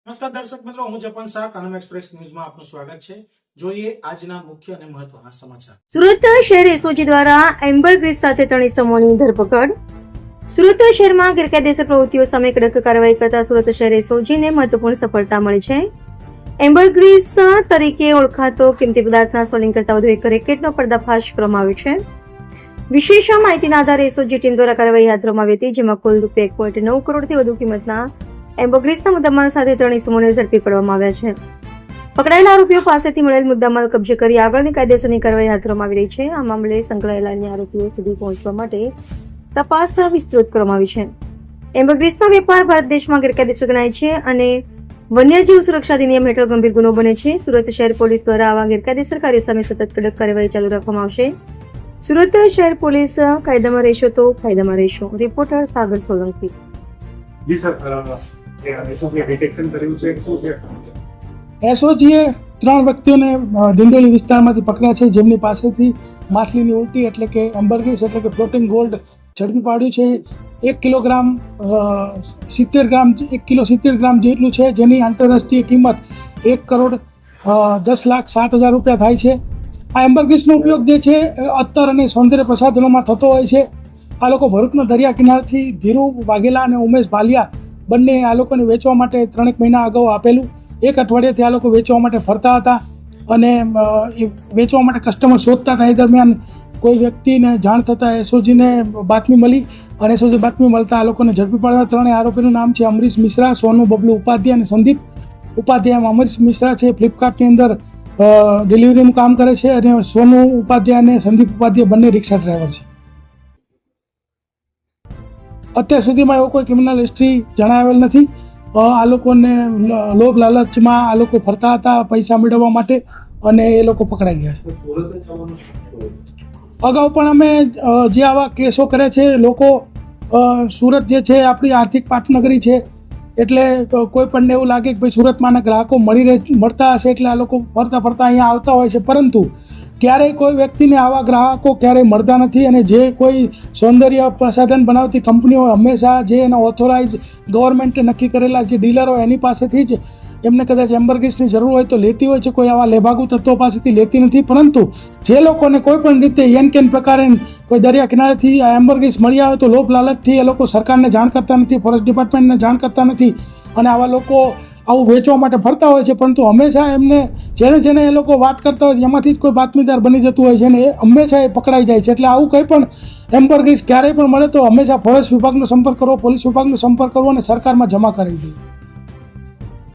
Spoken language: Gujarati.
નમસ્કાર દર્શક મિત્રો, હું જપન શાહ, કાનમ એક્સપ્રેસ ન્યૂઝમાં આપનું સ્વાગત છે। જોઈએ આજના મુખ્ય અને મહત્વના સમાચાર। સુરત શહેર એસઓજી દ્વારા એમ્બર ગ્રીસ સાથે 3 ઇસમોની ધરપકડ। સુરત શહેરમાં ગેરકાયદેસર પ્રવૃત્તિઓ સામે કડક કાર્યવાહી કરતા સુરત શહેર એસઓજીને મહત્વપૂર્ણ સફળતા મળી છે। એમ્બર ગ્રીસ તરીકે ઓળખાતો કિંમતી પદાર્થના સોલિંગ કરતા વધુ એક રેકેટનો પર્દાફાશ કરવામાં આવ્યો છે। વિશેષ માહિતીના આધારે એસઓજી ટીમ દ્વારા કાર્યવાહી હાથ ધરવામાં આવી હતી, જેમાં કુલ ₹1.9 કરોડથી વધુ કિંમતના એમ્બર ગ્રીસના મુદ્દામાલ સાથે 3 ઇસમોને ઝડપી પાડવામાં આવ્યા છે। પકડાયેલા આરોપીઓ પાસેથી મળેલ મુદ્દામાલ કબજે કરી આગળની કાયદેસરની કાર્યવાહી હાથ ધરવામાં આવી રહી છે। આ મામલે સંકળાયેલા અન્ય આરોપીઓ સુધી પહોંચવા માટે તપાસ વિસ્તૃત કરવામાં આવી છે। એમ્બર ગ્રીસનો વેપાર ભારત દેશમાં ગેરકાયદેસર ગણાય છે અને વન્યજીવ સુરક્ષા અધિનિયમ હેઠળ ગંભીર ગુનો બને છે। સુરત શહેર પોલીસ દ્વારા આવા ગેરકાયદેસર કાર્યો સામે સતત કડક કાર્યવાહી ચાલુ રાખવામાં આવશે। સુરત શહેર પોલીસ કાયદામાં રહેશો તો ફાયદામાં રહેશો। રિપોર્ટર સાગર સોલંકી। જી સર, એસઓજીએ ડિટેક્શન કર્યું છે કે શું છે? એસઓજીએ 3 વ્યક્તિઓને દિંડોલી વિસ્તારમાંથી પકડ્યા છે, જેમની પાસેથી માછલીની ઉલટી એટલે કે એમ્બરગ્રીસ એટલે કે ફ્લોટિંગ ગોલ્ડ ઝડપી પાડ્યું છે। 1 કિલોગ્રામ 70 ગ્રામ જેટલું છે, જેની આંતરરાષ્ટ્રીય કિંમત 1,10,07,000 રૂપિયા થાય છે। આ એમ્બરગ્રીસનો ઉપયોગ જે છે અત્તર અને સૌંદર્ય પ્રસાધનોમાં થતો હોય છે। આ લોકો ભરૂચના દરિયા કિનારથી ધીરુ વાઘેલા અને ઉમેશ ભાલિયા બંને આ લોકોને વેચવા માટે 3 મહિના અગાઉ આપેલું। 1 અઠવાડિયાથી આ લોકો વેચવા માટે ફરતા હતા અને એ વેચવા માટે કસ્ટમર શોધતા હતા। એ દરમિયાન કોઈ વ્યક્તિને જાણ થતાં એસઓજીને બાતમી મળી અને એસઓજી બાતમી મળતા આ લોકોને ઝડપી પાડ્યા। 3 આરોપીનું નામ છે અમરીશ મિશ્રા, સોનુ બબલુ ઉપાધ્યાય અને સંદીપ ઉપાધ્યાય। અમરીશ મિશ્રા છે ફ્લિપકાર્ટની અંદર ડિલિવરીનું કામ કરે છે અને સોનુ ઉપાધ્યાય અને સંદીપ ઉપાધ્યાય બંને રિક્ષા ડ્રાઈવર છે। અત્યાર સુધીમાં એવો કોઈ ક્રિમિનલ હિસ્ટ્રી જણાવેલ નથી। આ લોકોને લોભ લાલચમાં આ લોકો ફરતા હતા પૈસા મેળવવા માટે અને એ લોકો પકડાઈ ગયા છે। અગાઉ પણ અમે જે આવા કેસો કરે છે, લોકો સુરત જે છે આપણી આર્થિક પાટનગરી છે, એટલે કોઈ પણને એવું લાગે કે ભાઈ સુરતમાંના ગ્રાહકો મળતા હશે એટલે આ લોકો ફરતા અહીંયા આવતા હોય છે, પરંતુ ક્યારેય કોઈ વ્યક્તિને આવા ગ્રાહકો ક્યારેય મળતા નથી। અને જે કોઈ સૌંદર્ય પ્રસાધન બનાવતી કંપનીઓ હંમેશા જે એના ઓથોરાઇઝ ગવર્મેન્ટે નક્કી કરેલા જે ડીલરો એની પાસેથી જ એમને કદાચ એમ્બરગ્રીસની જરૂર હોય તો લેતી હોય છે, કોઈ આવા લેભાગુ તત્વો પાસેથી લેતી નથી। પરંતુ જે લોકોને કોઈ પણ રીતે એન કેન પ્રકારે કોઈ દરિયા કિનારેથી આ એમ્બરગ્રીસ મળી આવે તો લોભ લાલચથી એ લોકો સરકારને જાણ કરતા નથી, ફોરેસ્ટ ડિપાર્ટમેન્ટને જાણ કરતા નથી અને આવા લોકો આવું વેચવા માટે ફરતા હોય છે। પરંતુ હંમેશા એમને જેને એ લોકો વાત કરતા હોય છે એમાંથી જ કોઈ બાતમીદાર બની જતું હોય છે અને એ હંમેશા એ પકડાઈ જાય છે। એટલે આવું કંઈ પણ એમ્બરગ્રીસ ક્યારેય પણ મળે તો હંમેશા ફોરેસ્ટ વિભાગનો સંપર્ક કરવો, પોલીસ વિભાગનો સંપર્ક કરવો અને સરકારમાં જમા કરાવી દેવી।